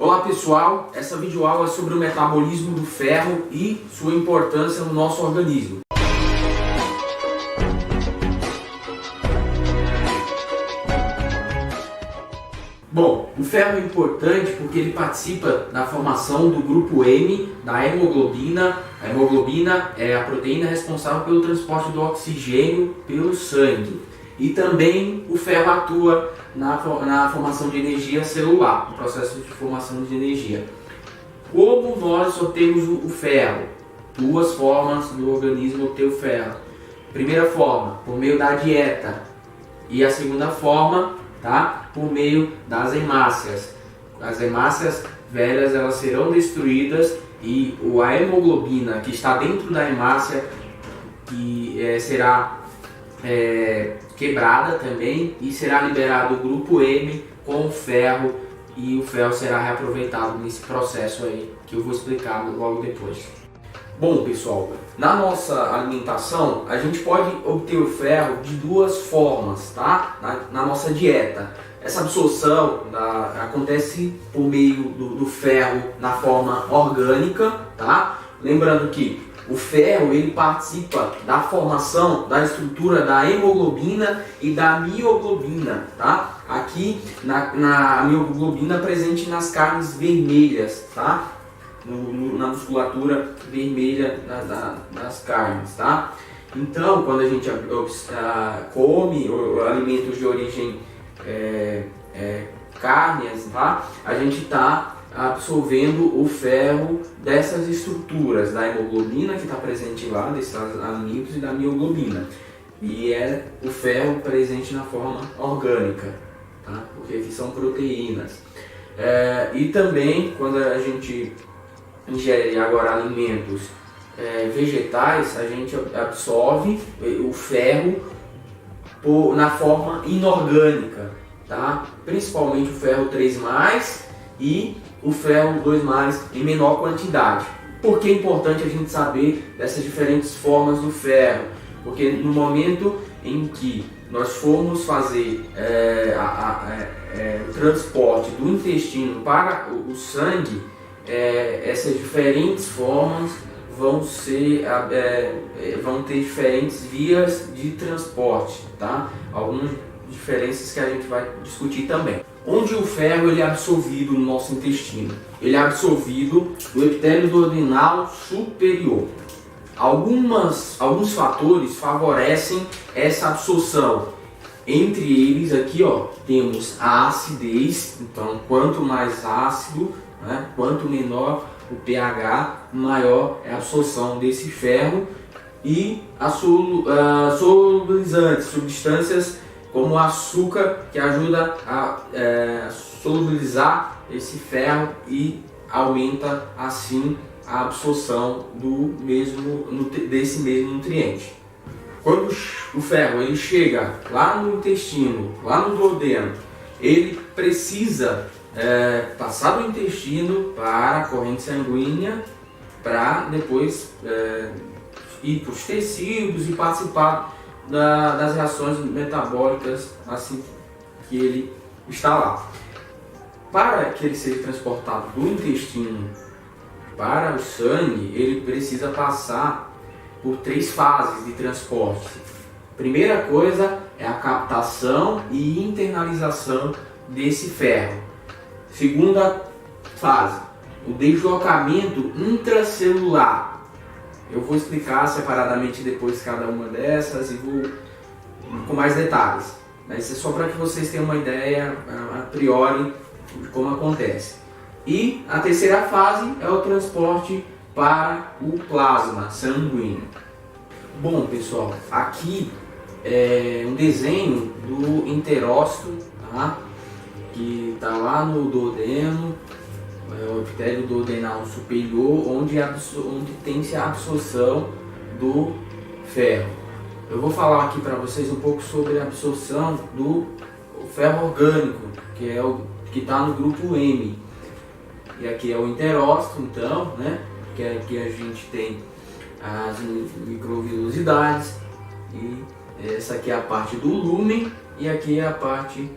Olá pessoal, essa videoaula é sobre o metabolismo do ferro e sua importância no nosso organismo. Bom, o ferro é importante porque ele participa da formação do grupo M da hemoglobina. A hemoglobina é a proteína responsável pelo transporte do oxigênio pelo sangue. E também o ferro atua na formação de energia celular, no processo de formação de energia. Como nós obtemos o ferro? Duas formas do organismo obter o ferro. Primeira forma, por meio da dieta. E a segunda forma, por meio das hemácias. As hemácias velhas elas serão destruídas e a hemoglobina que está dentro da hemácia será quebrada também e será liberado o grupo M com o ferro e o ferro será reaproveitado nesse processo aí que eu vou explicar logo depois. Bom pessoal, na nossa alimentação a gente pode obter o ferro de duas formas, na nossa dieta. Essa absorção acontece por meio do ferro na forma orgânica, Lembrando que o ferro ele participa da formação da estrutura da hemoglobina e da mioglobina, Aqui na mioglobina presente nas carnes vermelhas, na musculatura vermelha das carnes, Então, quando a gente come alimentos de origem cárneas, a gente está absorvendo o ferro dessas estruturas, da hemoglobina que está presente lá, desses alimentos, e da mioglobina. E é o ferro presente na forma orgânica, porque aqui são proteínas. E também, quando a gente ingere agora alimentos vegetais, a gente absorve o ferro na forma inorgânica, principalmente o ferro 3+, e o ferro 2+ em menor quantidade. Por que é importante a gente saber dessas diferentes formas do ferro? Porque no momento em que nós formos fazer o transporte do intestino para o sangue, essas diferentes formas vão ter diferentes vias de transporte, Algumas diferenças que a gente vai discutir também. Onde o ferro ele é absorvido no nosso intestino? Ele é absorvido no epitélio duodenal superior. Alguns fatores favorecem essa absorção. Entre eles aqui temos a acidez. Então, quanto mais ácido, quanto menor o pH, maior é a absorção desse ferro. E solubilizantes, substâncias como o açúcar, que ajuda a solubilizar esse ferro e aumenta assim a absorção desse mesmo nutriente. Quando o ferro ele chega lá no intestino, lá no duodeno, ele precisa passar do intestino para a corrente sanguínea para depois ir para os tecidos e participar das reações metabólicas assim que ele está lá. Para que ele seja transportado do intestino para o sangue, ele precisa passar por 3 fases de transporte. Primeira coisa é a captação e internalização desse ferro. Segunda fase, o deslocamento intracelular. Eu vou explicar separadamente depois cada uma dessas e vou com mais detalhes. Isso é só para que vocês tenham uma ideia a priori de como acontece. E a terceira fase é o transporte para o plasma sanguíneo. Bom pessoal, aqui é um desenho do enterócito, que está lá no duodeno, o epitélio duodenal superior, onde tem-se a absorção do ferro. Eu vou falar aqui para vocês um pouco sobre a absorção do ferro orgânico, que está no grupo M. E aqui é o enterócito, então, que aqui a gente tem as microvilosidades, e essa aqui é a parte do lúmen, e aqui é a parte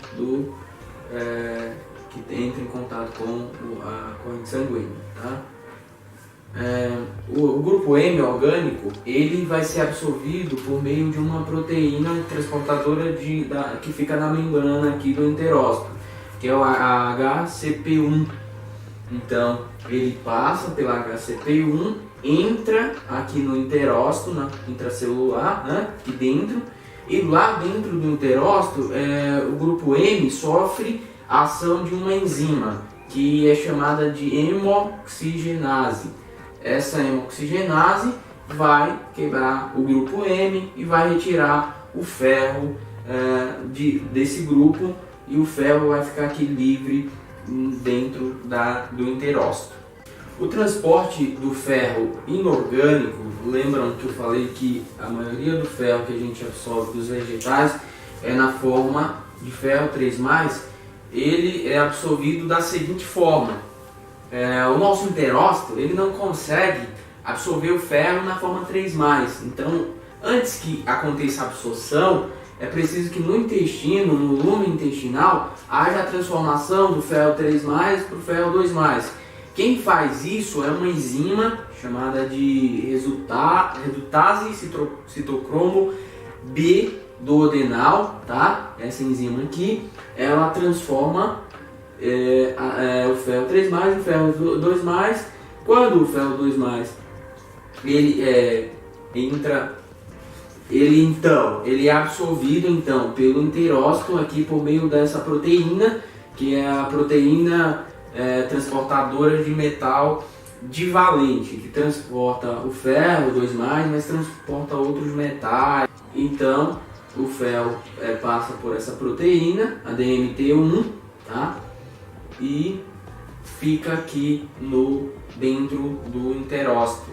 que entra em contato com a corrente sanguínea, tá? O grupo M orgânico, ele vai ser absorvido por meio de uma proteína transportadora que fica na membrana aqui do enterócito, que é o HCP1. Então ele passa pela HCP1, entra aqui no enterócito, na intracelular, né, aqui dentro, e lá dentro do enterócito o grupo M sofre a ação de uma enzima que é chamada de hemoxigenase. Essa hemoxigenase vai quebrar o grupo M e vai retirar o ferro desse grupo, e o ferro vai ficar aqui livre dentro do enterócito. O transporte do ferro inorgânico, lembram que eu falei que a maioria do ferro que a gente absorve dos vegetais é na forma de ferro 3+, ele é absorvido da seguinte forma. O nosso enterócito, ele não consegue absorver o ferro na forma 3+. Então, antes que aconteça a absorção, é preciso que no intestino, no lume intestinal, haja a transformação do ferro 3+ para o ferro 2+. Quem faz isso é uma enzima chamada de redutase citocromo B duodenal, tá? Essa enzima aqui, ela transforma o ferro 3+ e o ferro 2+. Quando o ferro 2+ ele é absorvido então pelo enterócito aqui por meio dessa proteína, que é a proteína transportadora de metal divalente, que transporta o ferro 2+, mas transporta outros metais. Então o ferro passa por essa proteína, a DMT1, tá? E fica aqui dentro do enterócito.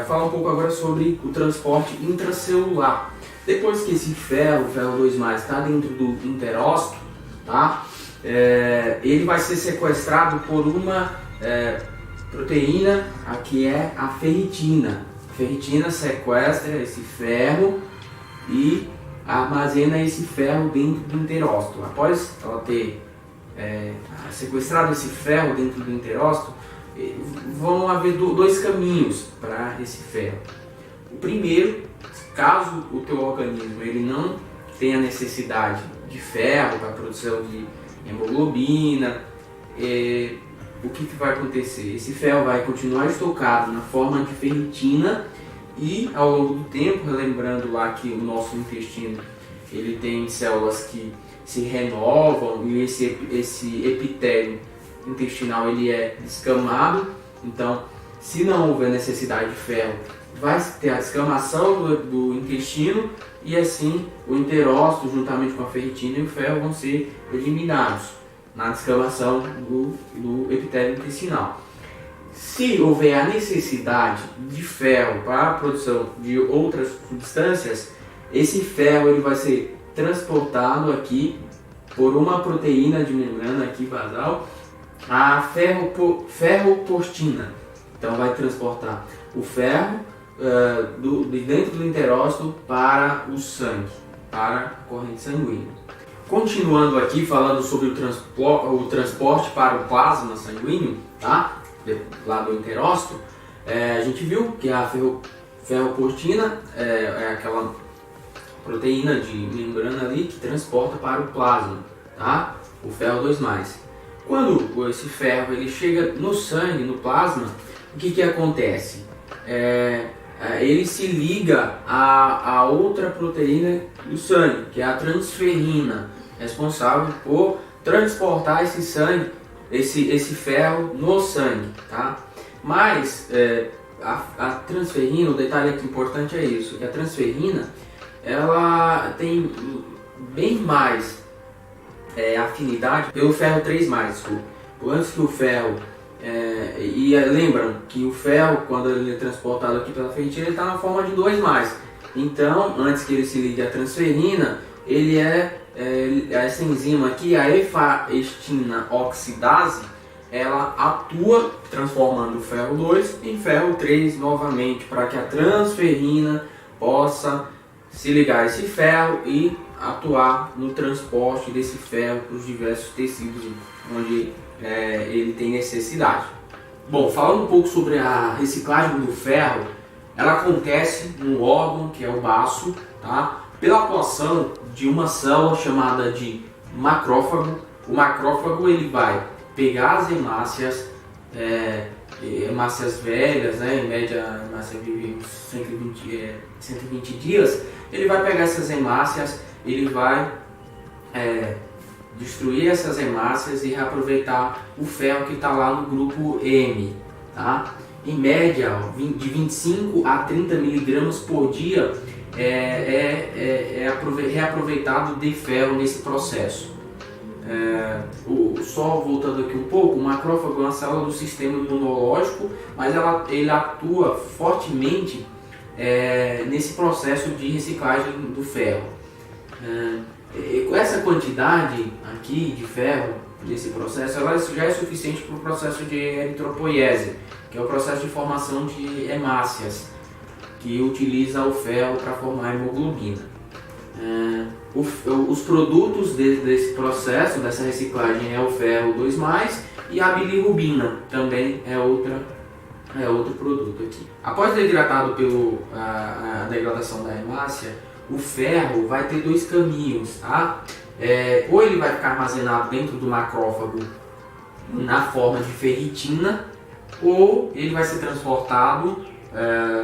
Fala um pouco agora sobre o transporte intracelular. Depois que esse ferro 2+, está dentro do enterócito, tá? Ele vai ser sequestrado por uma proteína, que é a ferritina. A ferritina sequestra esse ferro e armazena esse ferro dentro do enterócito. Após ela ter sequestrado esse ferro dentro do enterócito, vão haver dois caminhos para esse ferro. O primeiro, caso o teu organismo ele não tenha necessidade de ferro para a produção de hemoglobina, o que vai acontecer? Esse ferro vai continuar estocado na forma de ferritina, e ao longo do tempo, relembrando lá que o nosso intestino ele tem células que se renovam, e esse epitélio intestinal ele é descamado. Então, se não houver necessidade de ferro, vai ter a descamação do intestino, e assim o enterócito juntamente com a ferritina e o ferro vão ser eliminados na descamação do epitélio intestinal. Se houver a necessidade de ferro para a produção de outras substâncias, esse ferro ele vai ser transportado aqui por uma proteína de membrana aqui basal, a ferroportina. Então vai transportar o ferro de dentro do enterócito para o sangue, para a corrente sanguínea. Continuando aqui falando sobre o transporte para o plasma sanguíneo, tá? Lá do enterócito, a gente viu que a ferroportina é aquela proteína de membrana ali que transporta para o plasma, tá? O ferro 2+. Quando esse ferro ele chega no sangue, no plasma, o que acontece? Ele se liga a outra proteína do sangue, que é a transferrina, responsável por transportar esse ferro no sangue, tá? Mas a transferrina, o detalhe aqui importante é isso, que a transferrina ela tem bem mais afinidade pelo ferro 3+, desculpa. Antes que o ferro lembram que o ferro, quando ele é transportado aqui pela ferritina, ele está na forma de 2+. Então, antes que ele se ligue à transferina, ele essa enzima aqui, a efaestina oxidase, ela atua transformando o ferro 2 em ferro 3 novamente, para que a transferrina possa se ligar a esse ferro e atuar no transporte desse ferro para os diversos tecidos onde ele tem necessidade. Bom, falando um pouco sobre a reciclagem do ferro, ela acontece no órgão que é o baço, tá? Pela atuação de uma célula chamada de macrófago. O macrófago ele vai pegar as hemácias, hemácias velhas, né? Em média a hemácia vive 120 dias. Ele vai pegar essas hemácias, ele vai destruir essas hemácias e reaproveitar o ferro que está lá no grupo M, tá? Em média, de 25 a 30 miligramas por dia reaproveitado de ferro nesse processo. Só voltando aqui um pouco, o macrófago é uma célula do sistema imunológico, mas ele atua fortemente nesse processo de reciclagem do ferro. Com essa quantidade aqui de ferro nesse processo, ela já é suficiente para o processo de eritropoiese, que é o processo de formação de hemácias, que utiliza o ferro para formar hemoglobina. Os produtos desse processo, dessa reciclagem, é o ferro 2+, e a bilirrubina também é outro produto aqui. Após degradado pela degradação da hemácia, o ferro vai ter dois caminhos, tá? Ou ele vai ficar armazenado dentro do macrófago na forma de ferritina, ou ele vai ser transportado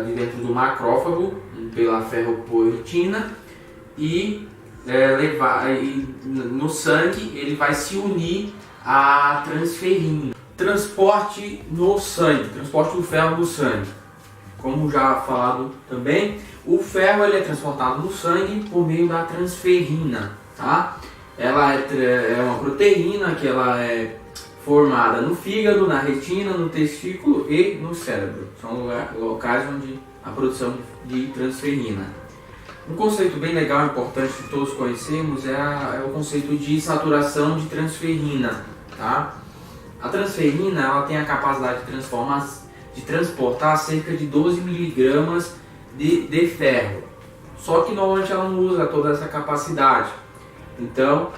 de dentro do macrófago pela ferropoetina e no sangue ele vai se unir à transferrina. Transporte no sangue, transporte do ferro no sangue. Como já falado também, o ferro ele é transportado no sangue por meio da transferrina, tá? Ela é uma proteína que ela é formada no fígado, na retina, no testículo e no cérebro. São locais onde a produção de transferina. Um conceito bem legal e importante que todos conhecemos é o conceito de saturação de transferina, tá? A transferina ela tem a capacidade de transportar cerca de 12 miligramas de ferro. Só que normalmente ela não usa toda essa capacidade. Então,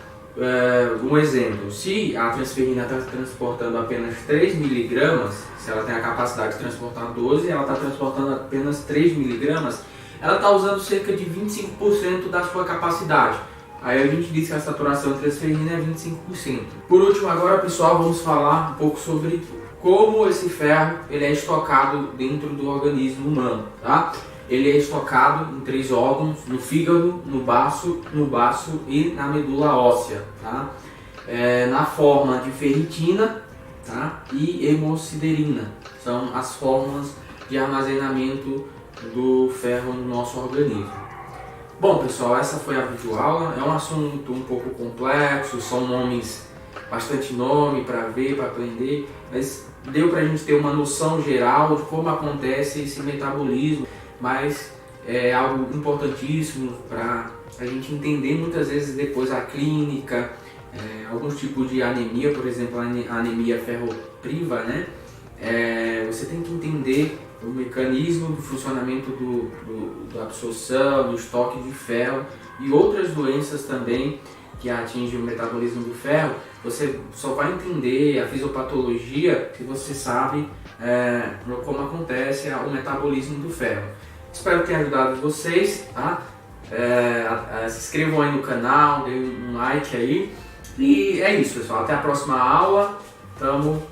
um exemplo, se a transferina está transportando apenas 3 miligramas, se ela tem a capacidade de transportar 12, ela está transportando apenas 3 miligramas, ela está usando cerca de 25% da sua capacidade. Aí a gente diz que a saturação de transferina é 25%. Por último agora, pessoal, vamos falar um pouco sobre como esse ferro ele é estocado dentro do organismo humano, tá? Ele é estocado em 3 órgãos: no fígado, no baço e na medula óssea, tá? Na forma de ferritina, tá? E hemosiderina. São as formas de armazenamento do ferro no nosso organismo. Bom, pessoal, essa foi a videoaula. É um assunto um pouco complexo, são bastante nome para ver, para aprender, mas deu para a gente ter uma noção geral de como acontece esse metabolismo, mas é algo importantíssimo para a gente entender muitas vezes depois a clínica, alguns tipos de anemia, por exemplo, a anemia ferropriva, né? Você tem que entender o mecanismo do funcionamento da absorção, do estoque de ferro e outras doenças também que atingem o metabolismo do ferro. Você só vai entender a fisiopatologia se você sabe como acontece o metabolismo do ferro. Espero que tenha ajudado vocês, tá? Se inscrevam aí no canal, dê um like aí. E é isso, pessoal. Até a próxima aula. Tamo